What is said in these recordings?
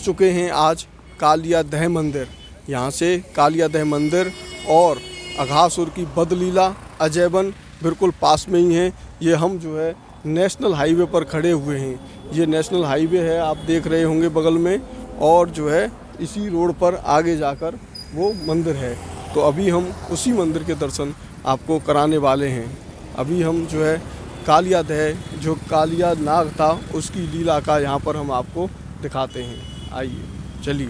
चुके हैं आज कालिया दह मंदिर। यहाँ से कालिया दह मंदिर और अघासुर की बदलीला अजैबन बिल्कुल पास में ही है। ये हम जो है नेशनल हाईवे पर खड़े हुए हैं। ये नेशनल हाईवे है, आप देख रहे होंगे बगल में, और जो है इसी रोड पर आगे जाकर वो मंदिर है। तो अभी हम उसी मंदिर के दर्शन आपको कराने वाले हैं। अभी हम जो है कालिया दह, जो कालिया नाग था, उसकी लीला का यहाँ पर हम आपको दिखाते हैं। आइए चलिए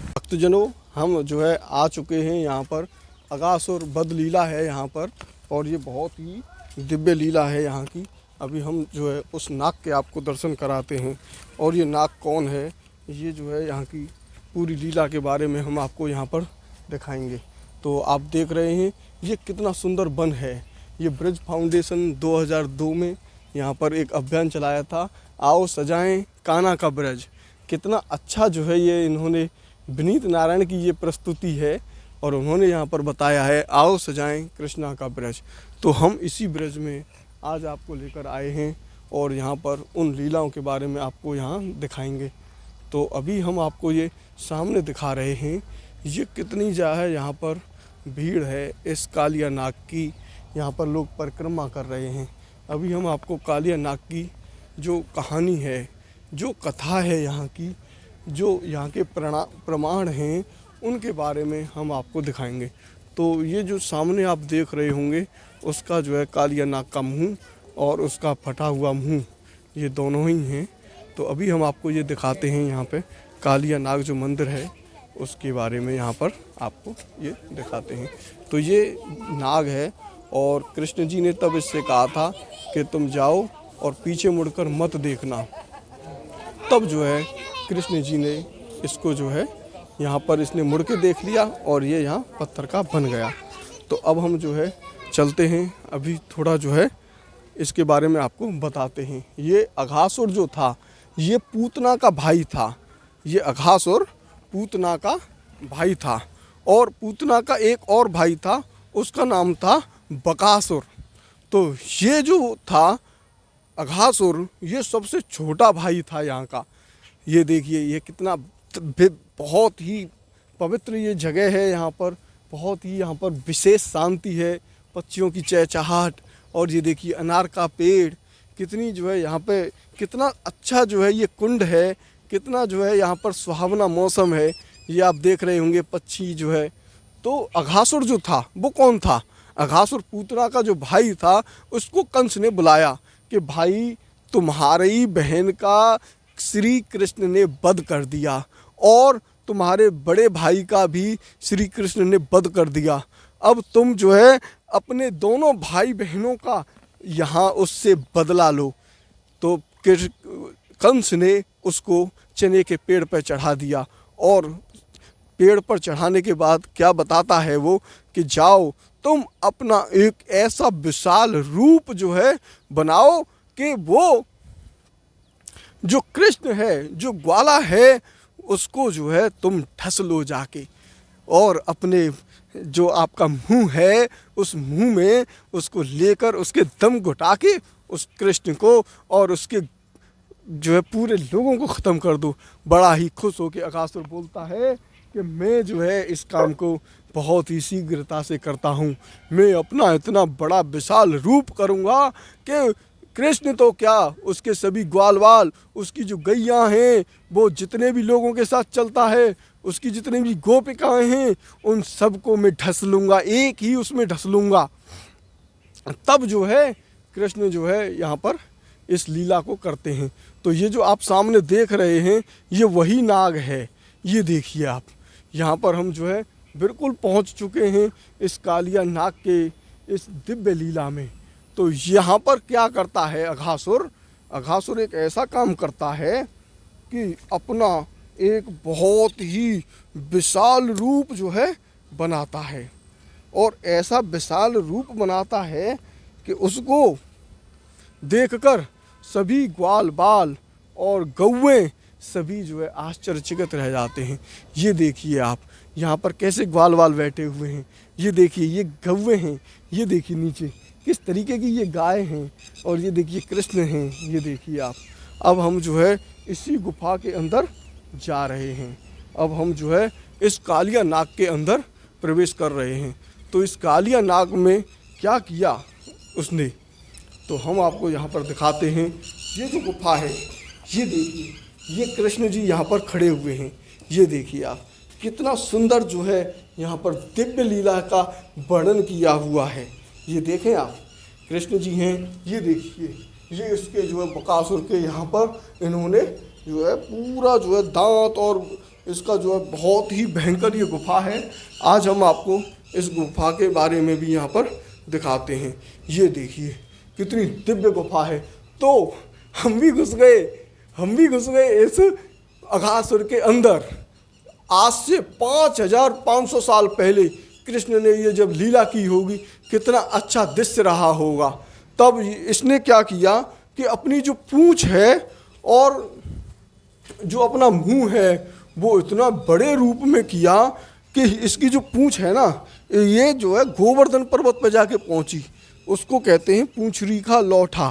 भक्तजनों, हम जो है आ चुके हैं यहाँ पर। अघासुर बद लीला है यहाँ पर, और ये बहुत ही दिव्य लीला है यहाँ की। अभी हम जो है उस नाग के आपको दर्शन कराते हैं, और ये नाग कौन है, ये जो है यहाँ की पूरी लीला के बारे में हम आपको यहाँ पर दिखाएंगे। तो आप देख रहे हैं ये कितना सुंदर वन है। ये ब्रिज फाउंडेशन 2002 में यहाँ पर एक अभियान चलाया था, आओ सजाएं कान्हा का ब्रज। कितना अच्छा जो है ये इन्होंने, विनीत नारायण की ये प्रस्तुति है, और उन्होंने यहाँ पर बताया है आओ सजाएं कृष्णा का ब्रज। तो हम इसी ब्रज में आज आपको लेकर आए हैं, और यहाँ पर उन लीलाओं के बारे में आपको यहाँ दिखाएंगे। तो अभी हम आपको ये सामने दिखा रहे हैं, ये कितनी जा है यहाँ पर भीड़ है इस कालिया नाग की। यहाँ पर लोग परिक्रमा कर रहे हैं। अभी हम आपको कालिया नाग की जो कहानी है, जो कथा है यहाँ की, जो यहाँ के प्रमाण हैं, उनके बारे में हम आपको दिखाएंगे। तो ये जो सामने आप देख रहे होंगे, उसका जो है कालिया नाग का मुंह और उसका फटा हुआ मुंह, ये दोनों ही हैं। तो अभी हम आपको ये दिखाते हैं यहाँ पे कालिया नाग जो मंदिर है, उसके बारे में यहाँ पर आपको ये दिखाते हैं। तो ये नाग है, और कृष्ण जी ने तब इससे कहा था कि तुम जाओ और पीछे मुड़कर मत देखना। तब जो है कृष्ण जी ने इसको जो है यहाँ पर इसने मुड़ के देख लिया, और ये यहाँ पत्थर का बन गया। तो अब हम जो है चलते हैं, अभी थोड़ा जो है इसके बारे में आपको बताते हैं। ये अघासुर जो था, ये पूतना का भाई था। ये अघासुर पूतना का भाई था, और पूतना का एक और भाई था, उसका नाम था बकासुर। तो ये जो था अघासुर, ये सबसे छोटा भाई था यहाँ का। ये देखिए ये कितना बहुत ही पवित्र ये जगह है। यहाँ पर बहुत ही यहाँ पर विशेष शांति है, पक्षियों की चहचहाट, और ये देखिए अनार का पेड़, कितनी जो है यहाँ पे कितना अच्छा जो है ये कुंड है, कितना जो है यहाँ पर सुहावना मौसम है। ये आप देख रहे होंगे पक्षी जो है। तो अघासुर जो था वो कौन था? अघासुर पूतना का जो भाई था, उसको कंस ने बुलाया कि भाई तुम्हारी बहन का श्री कृष्ण ने वध कर दिया, और तुम्हारे बड़े भाई का भी श्री कृष्ण ने वध कर दिया। अब तुम जो है अपने दोनों भाई बहनों का यहाँ उससे बदला लो। तो कंस ने उसको चने के पेड़ पर चढ़ा दिया, और पेड़ पर चढ़ाने के बाद क्या बताता है वो कि जाओ तुम अपना एक ऐसा विशाल रूप जो है बनाओ कि वो जो कृष्ण है, जो ग्वाला है, उसको जो है तुम ढस लो जाके, और अपने जो आपका मुंह है उस मुंह में उसको लेकर उसके दम घुटा के उस कृष्ण को और उसके जो है पूरे लोगों को ख़त्म कर दो। बड़ा ही खुश होकर अघासुर बोलता है कि मैं जो है इस काम को बहुत ही शीघ्रता से करता हूँ। मैं अपना इतना बड़ा विशाल रूप करूँगा कि कृष्ण तो क्या, उसके सभी ग्वाल वाल, उसकी जो गैयाँ हैं, वो जितने भी लोगों के साथ चलता है, उसकी जितनी भी गोपिकाएं हैं, उन सबको मैं ढस लूँगा, एक ही उसमें ढस लूँगा। तब जो है कृष्ण जो है यहाँ पर इस लीला को करते हैं। तो ये जो आप सामने देख रहे हैं, ये वही नाग है। ये देखिए आप, यहाँ पर हम जो है बिल्कुल पहुँच चुके हैं इस कालिया नाग के इस दिव्य लीला में। तो यहाँ पर क्या करता है अघासुर? अघासुर एक ऐसा काम करता है कि अपना एक बहुत ही विशाल रूप जो है बनाता है, और ऐसा विशाल रूप बनाता है कि उसको देखकर सभी ग्वाल बाल और गौएं सभी जो है आश्चर्यचकित रह जाते हैं। ये देखिए आप यहाँ पर कैसे ग्वाल बाल बैठे हुए हैं। ये देखिए ये गौएं हैं, ये देखिए नीचे किस तरीके की ये गाय हैं, और ये देखिए कृष्ण हैं। ये देखिए आप, अब हम जो है इसी गुफा के अंदर जा रहे हैं। अब हम जो है इस कालिया नाग के अंदर प्रवेश कर रहे हैं। तो इस कालिया नाग में क्या किया उसने, तो हम आपको यहाँ पर दिखाते हैं। ये जो गुफा है, ये देखिए, ये कृष्ण जी यहाँ पर खड़े हुए हैं। ये देखिए आप, कितना सुंदर जो है यहाँ पर दिव्य लीला का वर्णन किया हुआ है। ये देखें आप, कृष्ण जी हैं। ये देखिए, ये इसके जो है बकासुर के यहाँ पर इन्होंने जो है पूरा जो है दांत, और इसका जो है बहुत ही भयंकर ये गुफा है। आज हम आपको इस गुफा के बारे में भी यहाँ पर दिखाते हैं। ये देखिए कितनी दिव्य गुफा है। तो हम भी घुस गए इस अघासुर के अंदर। आज से 5500 साल पहले कृष्ण ने ये जब लीला की होगी, कितना अच्छा दृश्य रहा होगा। तब इसने क्या किया कि अपनी जो पूंछ है और जो अपना मुंह है वो इतना बड़े रूप में किया कि इसकी जो पूंछ है ना, ये जो है गोवर्धन पर्वत पर जाके पहुंची। उसको कहते हैं पूंछरी का लौठा।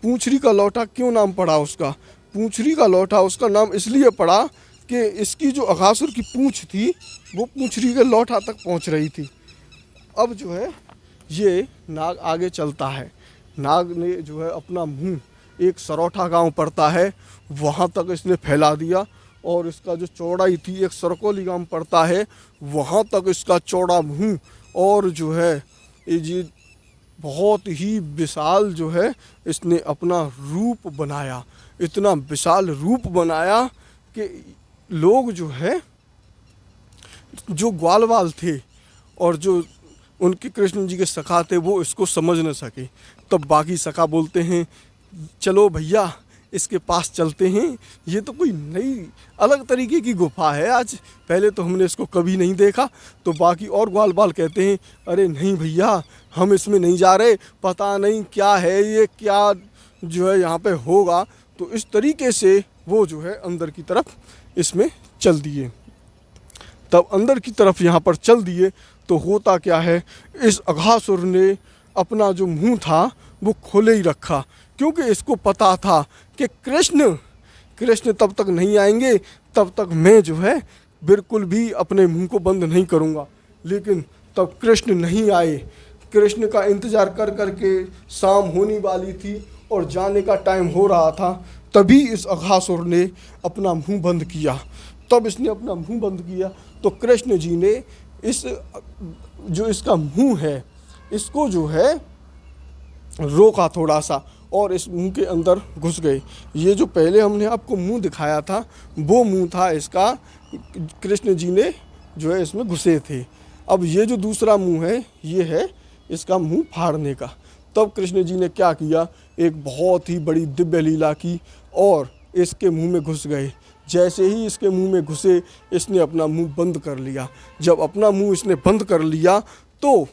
पूंछरी का लौठा क्यों नाम पड़ा उसका? पूंछरी का लौठा उसका नाम इसलिए पड़ा कि इसकी जो अघासुर की पूंछ थी वो पूंछरी के लौठा तक पहुंच रही थी। अब जो है ये नाग आगे चलता है। नाग ने जो है अपना मुंह, एक सरौठा गांव पड़ता है वहाँ तक इसने फैला दिया, और इसका जो चौड़ाई थी, एक सरकोली गांव पड़ता है वहाँ तक इसका चौड़ा मुंह, और जो है ये बहुत ही विशाल जो है इसने अपना रूप बनाया। इतना विशाल रूप बनाया कि लोग जो है, जो ग्वालवाल थे और जो उनके कृष्ण जी के सखा थे, वो इसको समझ न सके। तब बाकी सखा बोलते हैं, चलो भैया इसके पास चलते हैं, ये तो कोई नई अलग तरीके की गुफा है, आज पहले तो हमने इसको कभी नहीं देखा। तो बाकी और ग्वालवाल कहते हैं, अरे नहीं भैया, हम इसमें नहीं जा रहे, पता नहीं क्या है ये, क्या जो है यहाँ पे होगा। तो इस तरीके से वो जो है अंदर की तरफ इसमें चल दिए। तब अंदर की तरफ यहाँ पर चल दिए तो होता क्या है, इस अघासुर ने अपना जो मुंह था वो खोले ही रखा, क्योंकि इसको पता था कि कृष्ण तब तक नहीं आएंगे, तब तक मैं जो है बिल्कुल भी अपने मुंह को बंद नहीं करूँगा। लेकिन तब कृष्ण नहीं आए। कृष्ण का इंतज़ार कर कर के शाम होने वाली थी और जाने का टाइम हो रहा था, तभी इस अघासुर ने अपना मुंह बंद किया। तब इसने अपना मुंह बंद किया तो कृष्ण जी ने इस जो इसका मुंह है इसको जो है रोका थोड़ा सा, और इस मुंह के अंदर घुस गए। ये जो पहले हमने आपको मुंह दिखाया था वो मुंह था इसका, कृष्ण जी ने जो है इसमें घुसे थे। अब ये जो दूसरा मुंह है ये है इसका मुंह फाड़ने का। तब कृष्ण जी ने क्या किया, एक बहुत ही बड़ी दिव्य लीला की और इसके मुंह में घुस गए। जैसे ही इसके मुंह में घुसे, इसने अपना मुंह बंद कर लिया। जब अपना मुंह इसने बंद कर लिया तो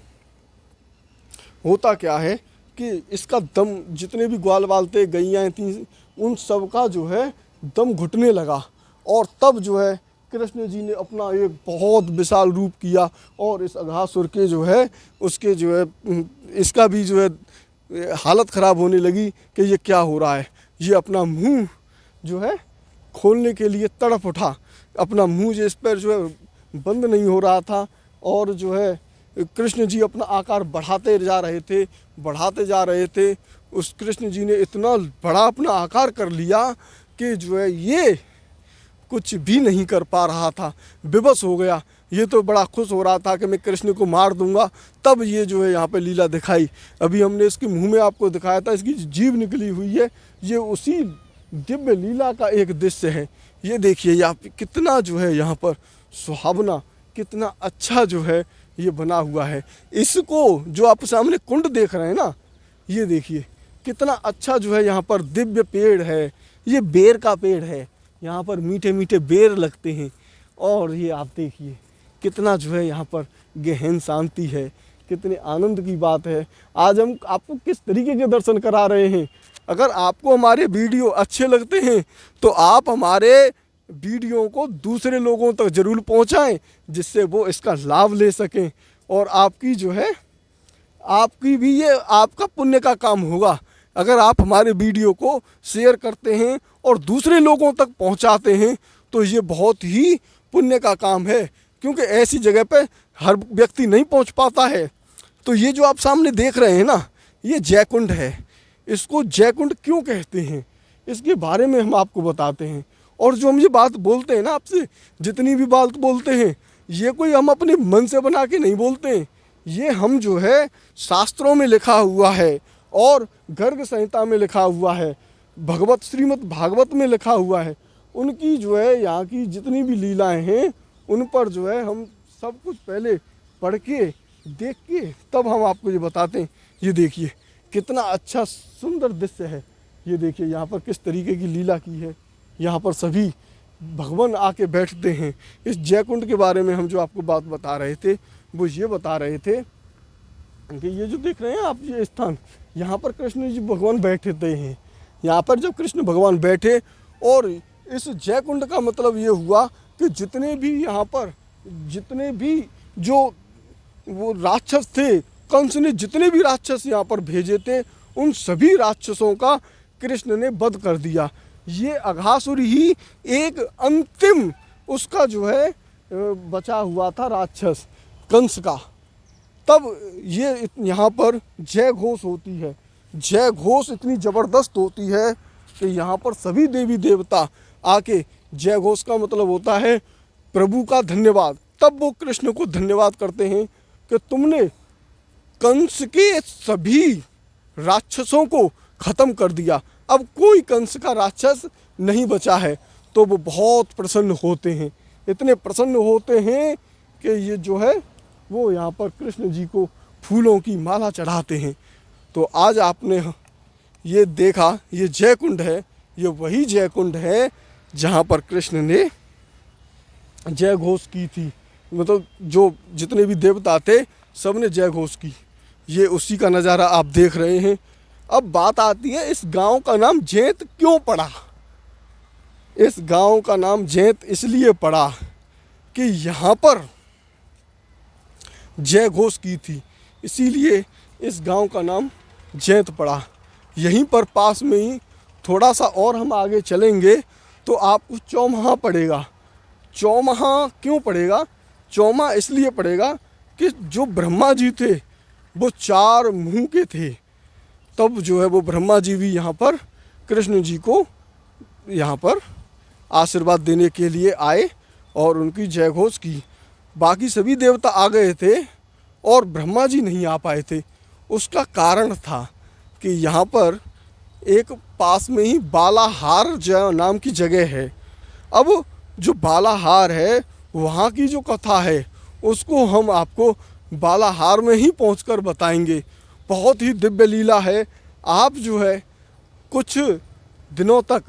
होता क्या है कि इसका दम, जितने भी ग्वालवाल थे, गैयाँ थीं, उन सब का जो है दम घुटने लगा। और तब जो है कृष्ण जी ने अपना एक बहुत विशाल रूप किया, और इस अघासुर के जो है उसके जो है इसका भी जो है हालत ख़राब होने लगी कि ये क्या हो रहा है। ये अपना मुंह जो है खोलने के लिए तड़प उठा। अपना मुंह जो इस पर जो है बंद नहीं हो रहा था, और जो है कृष्ण जी अपना आकार बढ़ाते जा रहे थे। उस कृष्ण जी ने इतना बड़ा अपना आकार कर लिया कि जो है ये कुछ भी नहीं कर पा रहा था, बेबस हो गया। ये तो बड़ा खुश हो रहा था कि मैं कृष्ण को मार दूंगा। तब ये जो है यहाँ पे लीला दिखाई। अभी हमने इसके मुंह में आपको दिखाया था, इसकी जीभ निकली हुई है, ये उसी दिव्य लीला का एक दृश्य है। ये देखिए यहाँ पे कितना जो है यहाँ पर सुहावना, कितना अच्छा जो है ये बना हुआ है। इसको जो आप सामने कुंड देख रहे हैं ना, ये देखिए कितना अच्छा जो है यहाँ पर दिव्य पेड़ है। ये बेर का पेड़ है, यहाँ पर मीठे मीठे बेर लगते हैं। और ये आप देखिए कितना जो है यहाँ पर गहन शांति है, कितने आनंद की बात है। आज हम आपको किस तरीके के दर्शन करा रहे हैं। अगर आपको हमारे वीडियो अच्छे लगते हैं तो आप हमारे वीडियो को दूसरे लोगों तक ज़रूर पहुंचाएं, जिससे वो इसका लाभ ले सकें। और आपकी जो है आपकी भी ये आपका पुण्य का काम होगा अगर आप हमारे वीडियो को शेयर करते हैं और दूसरे लोगों तक पहुंचाते हैं, तो ये बहुत ही पुण्य का काम है, क्योंकि ऐसी जगह पे हर व्यक्ति नहीं पहुंच पाता है। तो ये जो आप सामने देख रहे हैं ना, ये जयकुंड है। इसको जयकुंड क्यों कहते हैं, इसके बारे में हम आपको बताते हैं। और जो हम ये बात बोलते हैं ना आपसे, जितनी भी बात बोलते हैं, ये कोई हम अपने मन से बना के नहीं बोलते हैं। ये हम जो है शास्त्रों में लिखा हुआ है और गर्ग संहिता में लिखा हुआ है, भगवत श्रीमद् भागवत में लिखा हुआ है। उनकी जो है यहाँ की जितनी भी लीलाएं हैं, उन पर जो है हम सब कुछ पहले पढ़ के देख के तब हम आपको ये बताते हैं। ये देखिए कितना अच्छा सुंदर दृश्य है। ये देखिए यहाँ पर किस तरीके की लीला की है। यहाँ पर सभी भगवान आके बैठते हैं। इस जयकुंड के बारे में हम जो आपको बात बता रहे थे, वो ये बता रहे थे कि ये जो देख रहे हैं आप, ये स्थान, यहाँ पर कृष्ण जी भगवान बैठते हैं। यहाँ पर जब कृष्ण भगवान बैठे, और इस जयकुंड का मतलब ये हुआ कि जितने भी यहाँ पर, जितने भी जो वो राक्षस थे, कंस ने जितने भी राक्षस यहाँ पर भेजे थे, उन सभी राक्षसों का कृष्ण ने वध कर दिया। ये अघासुर ही एक अंतिम उसका जो है बचा हुआ था राक्षस कंस का। तब ये यहाँ पर जय घोष होती है। जय घोष इतनी ज़बरदस्त होती है कि यहाँ पर सभी देवी देवता आके, जय घोष का मतलब होता है प्रभु का धन्यवाद। तब वो कृष्ण को धन्यवाद करते हैं कि तुमने कंस के सभी राक्षसों को ख़त्म कर दिया, अब कोई कंस का राक्षस नहीं बचा है। तो वो बहुत प्रसन्न होते हैं, इतने प्रसन्न होते हैं कि ये जो है वो यहाँ पर कृष्ण जी को फूलों की माला चढ़ाते हैं। तो आज आपने ये देखा, ये जयकुंड है, ये वही जयकुंड है जहाँ पर कृष्ण ने जय घोष की थी। मतलब जो जितने भी देवता थे सब ने जय घोष की। ये उसी का नज़ारा आप देख रहे हैं। अब बात आती है, इस गांव का नाम जैत क्यों पड़ा। इस गांव का नाम जैत इसलिए पड़ा कि यहाँ पर जय घोष की थी, इसीलिए इस गांव का नाम जैत पड़ा। यहीं पर पास में ही थोड़ा सा और हम आगे चलेंगे तो आपको चौमाहा पड़ेगा। चौमाहा क्यों पड़ेगा? चौमा इसलिए पड़ेगा कि जो ब्रह्मा जी थे वो 4 मुंह के थे। तब जो है वो ब्रह्मा जी भी यहाँ पर कृष्ण जी को यहाँ पर आशीर्वाद देने के लिए आए और उनकी जय घोष की। बाकी सभी देवता आ गए थे और ब्रह्मा जी नहीं आ पाए थे। उसका कारण था कि यहाँ पर एक पास में ही बालाहार नाम की जगह है। अब जो बालाहार है वहाँ की जो कथा है उसको हम आपको बालाहार में ही पहुंचकर बताएंगे। बहुत ही दिव्य लीला है। आप जो है कुछ दिनों तक,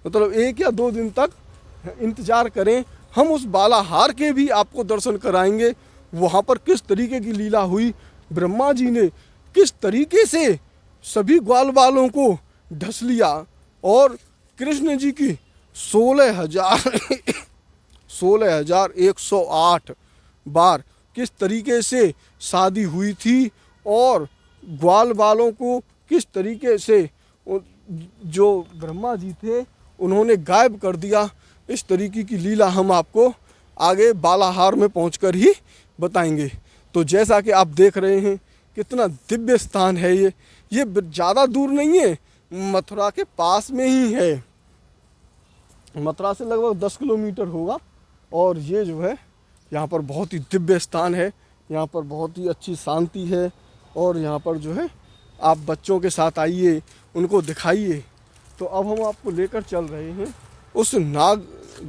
मतलब 1 या 2 दिन तक इंतज़ार करें, हम उस बालाहार के भी आपको दर्शन कराएंगे। वहाँ पर किस तरीके की लीला हुई, ब्रह्मा जी ने किस तरीके से सभी ग्वाल वालों को ढस लिया और कृष्ण जी की 16,108 बार किस तरीके से शादी हुई थी और ग्वाल वालों को किस तरीके से जो ब्रह्मा जी थे उन्होंने गायब कर दिया। इस तरीके की लीला हम आपको आगे बालाहार में पहुंचकर ही बताएंगे। तो जैसा कि आप देख रहे हैं कितना दिव्य स्थान है ये ज़्यादा दूर नहीं है, मथुरा के पास में ही है। मथुरा से लगभग 10 किलोमीटर होगा। और ये जो है यहाँ पर बहुत ही दिव्य स्थान है। यहाँ पर बहुत ही अच्छी शांति है। और यहाँ पर जो है आप बच्चों के साथ आइए, उनको दिखाइए। तो अब हम आपको लेकर चल रहे हैं उस नाग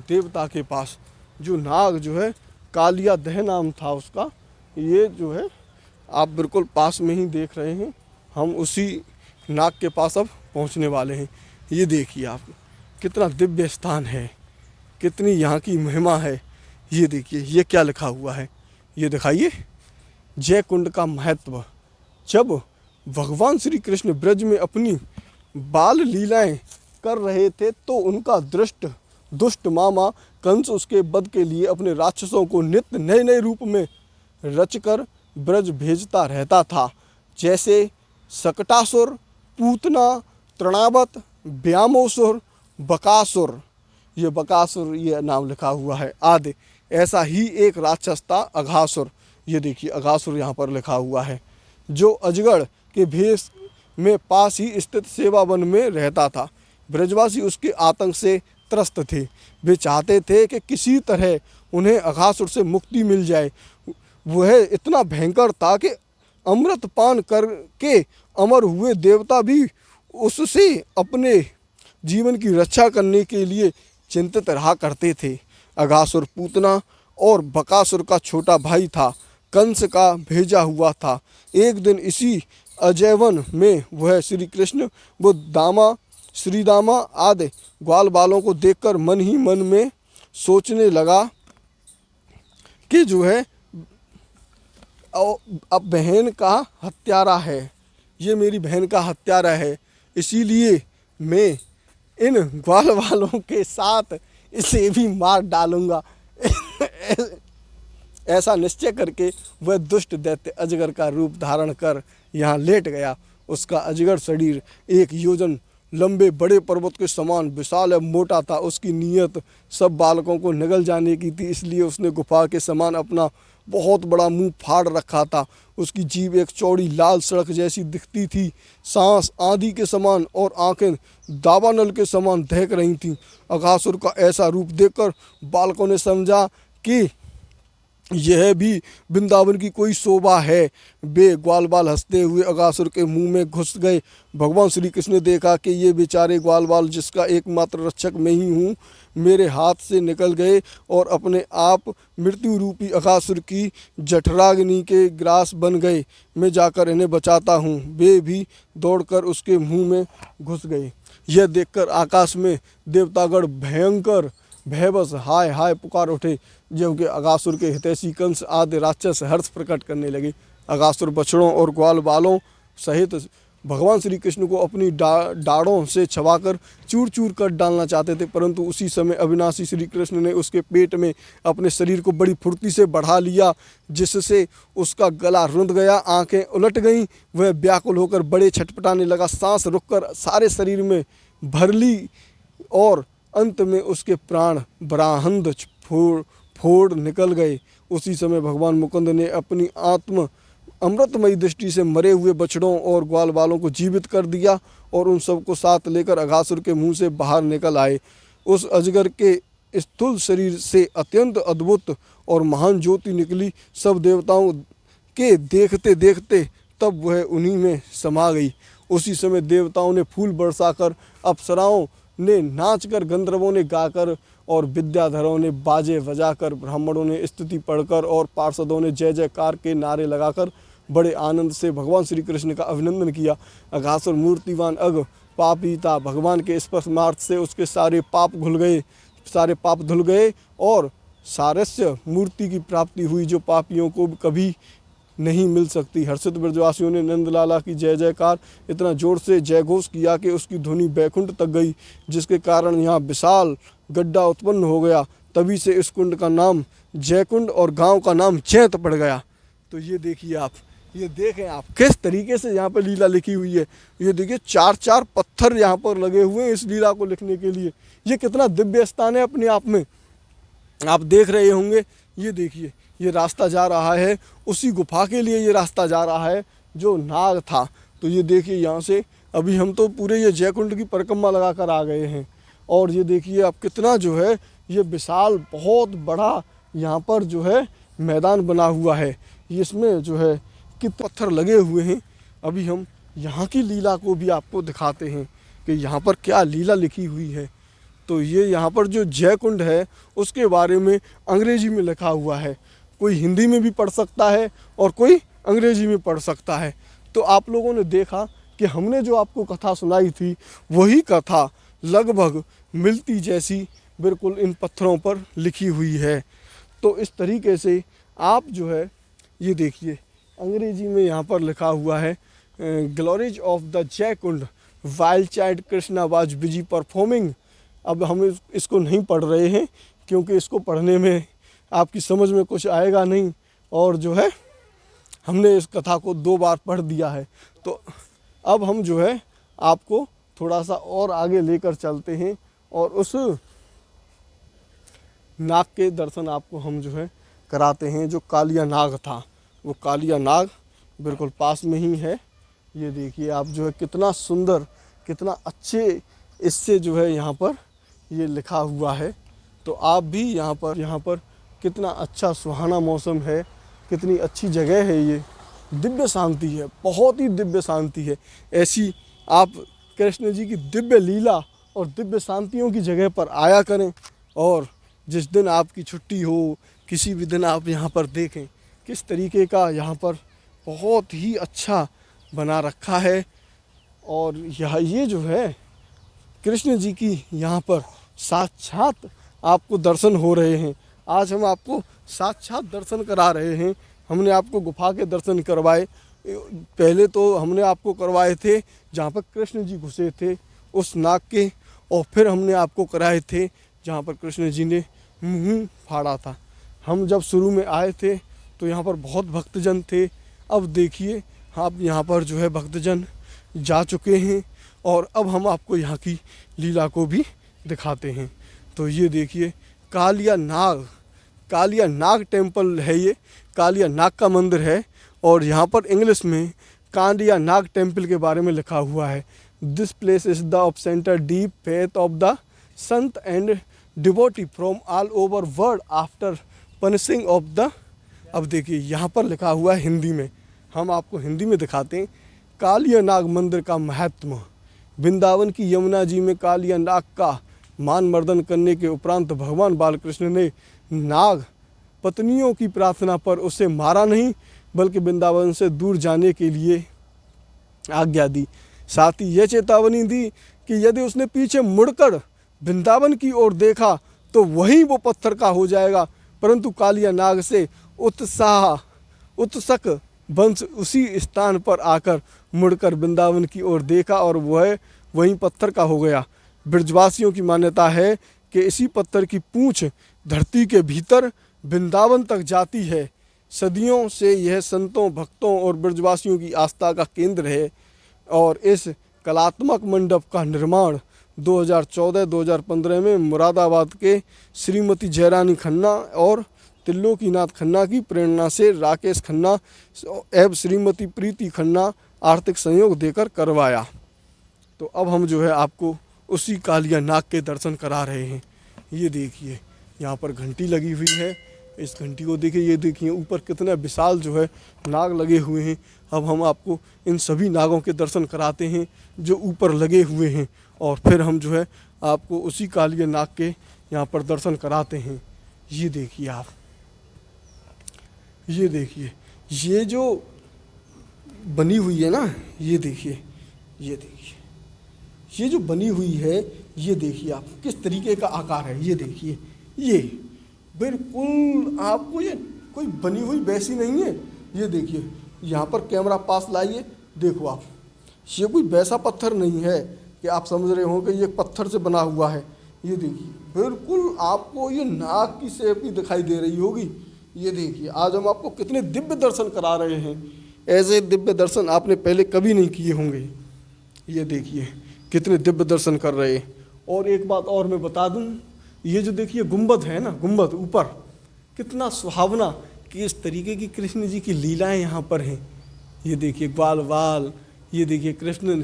देवता के पास। जो नाग जो है कालिया दह नाम था उसका। ये जो है आप बिल्कुल पास में ही देख रहे हैं। हम उसी नाग के पास अब पहुंचने वाले हैं। ये देखिए आप, कितना दिव्य स्थान है, कितनी यहाँ की महिमा है। ये देखिए ये क्या लिखा हुआ है, ये दिखाइए। जयकुंड का महत्व। जब भगवान श्री कृष्ण ब्रज में अपनी बाल लीलाएं कर रहे थे तो उनका दुष्ट मामा कंस उसके वध के लिए अपने राक्षसों को नित्य नए नए रूप में रचकर ब्रज भेजता रहता था। जैसे सकटासुर, पूतना, तृणावत, व्यामोसुर, बकासुर। ये बकासुर ये नाम लिखा हुआ है आदि। ऐसा ही एक राक्षस था अघासुर। ये देखिए अघासुर यहाँ पर लिखा हुआ है, जो अजगर के भेष में पास ही स्थित सेवा वन में रहता था। ब्रजवासी उसके आतंक से त्रस्त थे। वे चाहते थे कि किसी तरह उन्हें अघासुर से मुक्ति मिल जाए। वह इतना भयंकर था कि अमृत पान करके अमर हुए देवता भी उससे अपने जीवन की रक्षा करने के लिए चिंतित रहा करते थे। अघासुर पूतना और बकासुर का छोटा भाई था, कंस का भेजा हुआ था। एक दिन इसी अजयवन में वह श्री कृष्ण व श्रीदामा आदि ग्वाल बालों को देखकर मन ही मन में सोचने लगा कि जो है अब बहन का हत्यारा है, ये मेरी बहन का हत्यारा है, इसीलिए मैं इन ग्वाल वालों के साथ इसे भी मार डालूंगा। ऐसा निश्चय करके वह दुष्ट दैत्य अजगर का रूप धारण कर यहाँ लेट गया। उसका अजगर शरीर 1 योजन लंबे बड़े पर्वत के समान विशाल एवं मोटा था। उसकी नीयत सब बालकों को निगल जाने की थी, इसलिए उसने गुफा के समान अपना बहुत बड़ा मुंह फाड़ रखा था। उसकी जीभ एक चौड़ी लाल सड़क जैसी दिखती थी, सांस आंधी के समान और आंखें दावानल के समान दहक रही थीं। अघासुर का ऐसा रूप देखकर बालकों ने समझा कि यह भी वृंदावन की कोई शोभा है। वे ग्वाल बाल हंसते हुए अघासुर के मुंह में घुस गए। भगवान श्री कृष्ण ने देखा कि ये बेचारे ग्वाल बाल, जिसका एकमात्र रक्षक मैं ही हूँ, मेरे हाथ से निकल गए और अपने आप मृत्यु रूपी अघासुर की जठराग्नि के ग्रास बन गए। मैं जाकर इन्हें बचाता हूँ। वे भी दौड़कर उसके मुंह में घुस गए। यह देखकर आकाश में देवतागण भयंकर भयवश हाय हाय पुकार उठे, जबकि अघासुर के हितैषी कंस आदि राक्षस हर्ष प्रकट करने लगे। अघासुर बछड़ों और ग्वाल बालों सहित भगवान श्री कृष्ण को अपनी डाढ़ों से छवाकर चूर चूर कर डालना चाहते थे, परंतु उसी समय अविनाशी श्री कृष्ण ने उसके पेट में अपने शरीर को बड़ी फुर्ती से बढ़ा लिया, जिससे उसका गला रुंध गया, आंखें उलट गईं। वह व्याकुल होकर बड़े छटपटाने लगा, सांस रुककर सारे शरीर में भर ली और अंत में उसके प्राण बराहंद फोड़ निकल गए। उसी समय भगवान मुकुंद ने अपनी आत्म अमृतमयी दृष्टि से मरे हुए बछड़ों और ग्वाल बालों को जीवित कर दिया और उन सबको साथ लेकर अघासुर के मुंह से बाहर निकल आए। उस अजगर के स्थूल शरीर से अत्यंत अद्भुत और महान ज्योति निकली। सब देवताओं के देखते देखते तब वह उन्हीं में समा गई। उसी समय देवताओं ने फूल बरसाकर, अप्सराओं ने नाचकर, गंधर्वों ने गाकर और विद्याधरों ने बाजे बजाकर, ब्राह्मणों ने स्तुति पढ़कर और पार्षदों ने जय जयकार के नारे लगाकर बड़े आनंद से भगवान श्री कृष्ण का अभिनंदन किया। अघासुर मूर्तिवान अघ पापी था। भगवान के स्पर्श मार्ग से उसके सारे पाप धुल गए और सारस्य मूर्ति की प्राप्ति हुई, जो पापियों को कभी नहीं मिल सकती। हर्षित ब्रजवासियों ने नंदलाला की जय जयकार इतना जोर से जयघोष किया कि उसकी ध्वनि बैकुंठ तक गई, जिसके कारण यहाँ विशाल गड्ढा उत्पन्न हो गया। तभी से इस कुंड का नाम जयकुंड और गांव का नाम जैत पड़ गया। तो ये देखिए आप, ये देखें आप किस तरीके से यहाँ पर लीला लिखी हुई है। ये देखिए 4-4 पत्थर यहाँ पर लगे हुए हैं इस लीला को लिखने के लिए। ये कितना दिव्य स्थान है अपने आप में, आप देख रहे होंगे। ये देखिए ये रास्ता जा रहा है, उसी गुफा के लिए ये रास्ता जा रहा है जो नाग था। तो ये देखिए यहाँ से अभी हम तो पूरे ये जयकुंड की परिक्रमा लगा कर आ गए हैं। और ये देखिए अब कितना जो है ये विशाल बहुत बड़ा यहाँ पर जो है मैदान बना हुआ है। इसमें जो है कि पत्थर लगे हुए हैं। अभी हम यहाँ की लीला को भी आपको दिखाते हैं कि यहाँ पर क्या लीला लिखी हुई है। तो ये यहाँ पर जो जयकुंड है उसके बारे में अंग्रेजी में लिखा हुआ है। कोई हिंदी में भी पढ़ सकता है और कोई अंग्रेजी में पढ़ सकता है। तो आप लोगों ने देखा कि हमने जो आपको कथा सुनाई थी वही कथा लगभग मिलती जैसी बिल्कुल इन पत्थरों पर लिखी हुई है। तो इस तरीके से आप जो है ये देखिए अंग्रेजी में यहाँ पर लिखा हुआ है, ग्लोरीज ऑफ द जयकुंड wild child Krishna was busy performing. अब हम इसको नहीं पढ़ रहे हैं क्योंकि इसको पढ़ने में आपकी समझ में कुछ आएगा नहीं, और जो है हमने इस कथा को 2 बार पढ़ दिया है। तो अब हम जो है आपको थोड़ा सा और आगे लेकर चलते हैं और उस नाग के दर्शन आपको हम जो है कराते हैं। जो कालिया नाग था वो कालिया नाग बिल्कुल पास में ही है। ये देखिए आप जो है कितना सुंदर, कितना अच्छे इससे जो है यहाँ पर ये लिखा हुआ है। तो आप भी यहाँ पर कितना अच्छा सुहाना मौसम है, कितनी अच्छी जगह है। ये दिव्य शांति है, बहुत ही दिव्य शांति है। ऐसी आप कृष्ण जी की दिव्य लीला और दिव्य शांतियों की जगह पर आया करें। और जिस दिन आपकी छुट्टी हो, किसी भी दिन आप यहाँ पर देखें किस तरीके का यहाँ पर बहुत ही अच्छा बना रखा है। और ये जो है कृष्ण जी की यहाँ पर साक्षात आपको दर्शन हो रहे हैं। आज हम आपको साक्षात दर्शन करा रहे हैं। हमने आपको गुफा के दर्शन करवाए। पहले तो हमने आपको करवाए थे जहाँ पर कृष्ण जी घुसे थे उस नाग के, और फिर हमने आपको कराए थे जहाँ पर कृष्ण जी ने मुँह फाड़ा था। हम जब शुरू में आए थे तो यहाँ पर बहुत भक्तजन थे। अब देखिए आप यहाँ पर जो है भक्तजन जा चुके हैं और अब हम आपको यहाँ की लीला को भी दिखाते हैं। तो ये देखिए कालिया नाग टेम्पल है। ये कालिया नाग का मंदिर है और यहाँ पर इंग्लिश में कालिया नाग टेम्पल के बारे में लिखा हुआ है। This place is the of center deep faith of the sant and devotee from all over world after punishing of the. अब देखिए यहाँ पर लिखा हुआ है हिंदी में, हम आपको हिंदी में दिखाते हैं। कालिया नाग मंदिर का महत्व। वृंदावन की यमुना जी में कालिया नाग का मान मर्दन करने के उपरांत भगवान बालकृष्ण ने नाग पत्नियों की प्रार्थना पर उसे मारा नहीं बल्कि वृंदावन से दूर जाने के लिए आज्ञा दी। साथ ही यह चेतावनी दी कि यदि उसने पीछे मुड़कर वृंदावन की ओर देखा तो वहीं वो पत्थर का हो जाएगा। परंतु कालिया नाग से उत्सुक वंश उसी स्थान पर आकर मुड़कर वृंदावन की ओर देखा और वह वहीं पत्थर का हो गया। ब्रजवासियों की मान्यता है कि इसी पत्थर की पूंछ धरती के भीतर वृंदावन तक जाती है। सदियों से यह संतों, भक्तों और ब्रजवासियों की आस्था का केंद्र है और इस कलात्मक मंडप का निर्माण 2014-2015 में मुरादाबाद के श्रीमती जयरानी खन्ना और त्रिलोकीनाथ खन्ना की प्रेरणा से राकेश खन्ना एवं श्रीमती प्रीति खन्ना आर्थिक सहयोग देकर करवाया। तो अब हम जो है आपको उसी कालिया नाग के दर्शन करा रहे हैं। ये देखिए यहाँ पर घंटी लगी हुई है। इस घंटी को देखिए, ये देखिए ऊपर कितना विशाल जो है नाग लगे हुए हैं। अब हम आपको इन सभी नागों के दर्शन कराते हैं जो ऊपर लगे हुए हैं और फिर हम जो है आपको उसी कालिया नाग के यहाँ पर दर्शन कराते हैं। ये देखिए आप, ये देखिए ये जो बनी हुई है ना, ये देखिए ये जो बनी हुई है, ये देखिए आप किस तरीके का आकार है। ये देखिए, ये बिल्कुल आपको ये कोई बनी हुई वैसी नहीं है। ये देखिए यहाँ पर कैमरा पास लाइए, देखो आप, ये कोई वैसा पत्थर नहीं है कि आप समझ रहे हो कि ये पत्थर से बना हुआ है। ये देखिए बिल्कुल आपको ये नाग की शेप ही दिखाई दे रही होगी। ये देखिए आज हम आपको कितने दिव्य दर्शन करा रहे हैं। ऐसे दिव्य दर्शन आपने पहले कभी नहीं किए होंगे। ये देखिए कितने दिव्य दर्शन कर रहे हैं। और एक बात और मैं बता दूं, ये जो देखिए गुंबद है ना, गुंबद ऊपर कितना सुहावना कि इस तरीके की कृष्ण जी की लीलाएं यहाँ पर हैं। ये देखिए ग्वाल, ये देखिए कृष्ण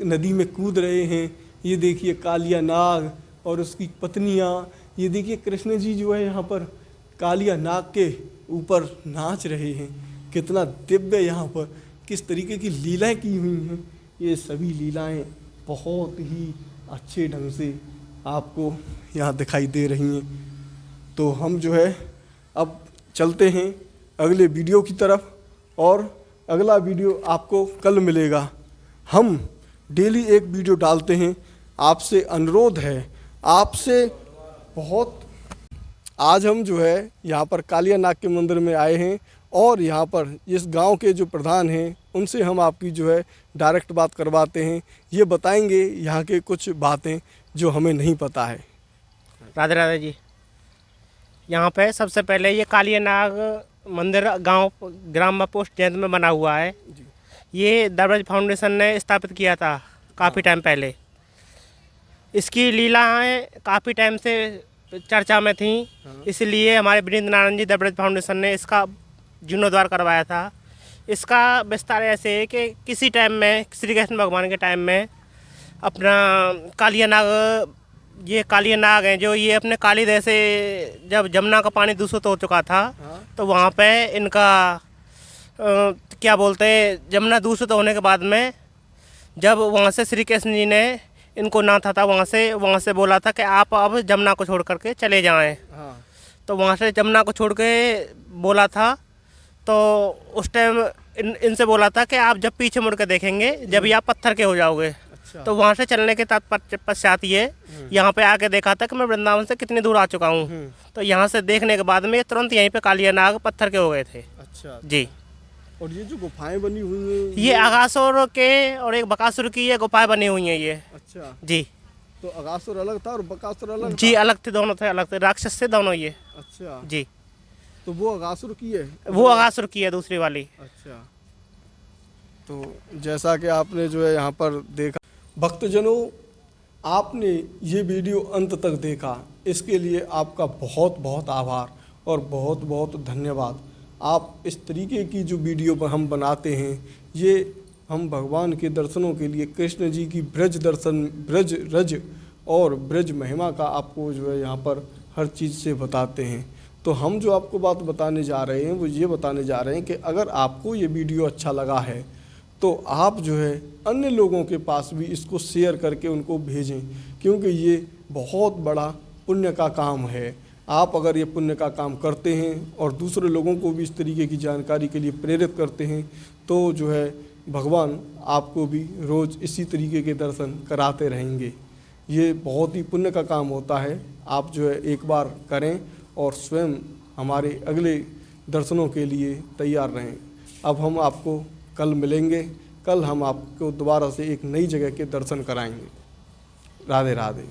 नदी में कूद रहे हैं। ये देखिए कालिया नाग और उसकी पत्नियाँ। ये देखिए कृष्ण जी जो है यहाँ पर कालिया नाग के ऊपर नाच रहे हैं। कितना दिव्य यहाँ पर किस तरीके की लीलाएं की हुई हैं। ये सभी लीलाएं बहुत ही अच्छे ढंग से आपको यहाँ दिखाई दे रही हैं। तो हम जो है अब चलते हैं अगले वीडियो की तरफ, और अगला वीडियो आपको कल मिलेगा। हम डेली एक वीडियो डालते हैं। आपसे अनुरोध है, आपसे बहुत, आज हम जो है यहाँ पर कालिया नाग के मंदिर में आए हैं और यहाँ पर इस गांव के जो प्रधान हैं उनसे हम आपकी जो है डायरेक्ट बात करवाते हैं। ये बताएंगे यहाँ के कुछ बातें जो हमें नहीं पता है। राधे राधे जी। यहाँ पे सबसे पहले ये कालिया नाग मंदिर गांव ग्राम पोस्ट जैंत में बना हुआ है। ये दरब्रज फाउंडेशन ने स्थापित किया था काफ़ी टाइम पहले। इसकी लीलाएं काफ़ी टाइम से चर्चा में थी, इसलिए हमारे विनीत नारायण जी द ब्रज फाउंडेशन ने इसका जीर्णोद्धार करवाया था। इसका विस्तार ऐसे है कि किसी टाइम में श्री कृष्ण भगवान के टाइम में अपना कालिया नाग, ये कालिया नाग हैं जो ये अपने काली देह से जब जमुना का पानी दूषित हो चुका था तो वहाँ पे इनका क्या बोलते हैं, जमुना दूषित होने के बाद में जब वहाँ से श्री कृष्ण जी ने इनको नाथा था वहाँ से बोला था कि आप अब जमुना को छोड़ करके चले जाएं। तो वहाँ से जमुना को छोड़ के बोला था, तो उस टाइम इनसे बोला था कि आप जब पीछे मुड़ के देखेंगे जब आप पत्थर के हो जाओगे। अच्छा। तो वहाँ से चलने के पश्चात ये यहाँ पे आके देखा था कि मैं वृंदावन से कितनी दूर आ चुका हूँ। तो यहाँ से देखने के बाद में ये तुरंत यहीं पे कालिया नाग पत्थर के हो गए थे। अच्छा जी। और ये जो गुफाएं बनी हुई हैं ये अगासुर के और एक बकासुर की ये गुफाएं बनी हुई हैं ये। अच्छा जी। तो अगासुर अलग था और बकासुर अलग जी था? अलग थे, दोनों थे, अलग थे, राक्षस से दोनों ये। अच्छा जी। तो वो अगासुर की है? वो अगासुर की है दूसरी वाली। अच्छा। तो जैसा कि आपने जो है यहाँ पर देखा, भक्तजनों आपने ये वीडियो अंत तक देखा, इसके लिए आपका बहुत बहुत आभार और बहुत बहुत धन्यवाद। आप इस तरीके की जो वीडियो हम बनाते हैं ये हम भगवान के दर्शनों के लिए, कृष्ण जी की ब्रज दर्शन, ब्रज रज और ब्रज महिमा का आपको जो है यहाँ पर हर चीज़ से बताते हैं। तो हम जो आपको बात बताने जा रहे हैं वो ये बताने जा रहे हैं कि अगर आपको ये वीडियो अच्छा लगा है तो आप जो है अन्य लोगों के पास भी इसको शेयर करके उनको भेजें, क्योंकि ये बहुत बड़ा पुण्य का काम है। आप अगर ये पुण्य का काम करते हैं और दूसरे लोगों को भी इस तरीके की जानकारी के लिए प्रेरित करते हैं तो जो है भगवान आपको भी रोज़ इसी तरीके के दर्शन कराते रहेंगे। ये बहुत ही पुण्य का काम होता है। आप जो है एक बार करें और स्वयं हमारे अगले दर्शनों के लिए तैयार रहें। अब हम आपको कल मिलेंगे, कल हम आपको दोबारा से एक नई जगह के दर्शन कराएंगे। राधे राधे।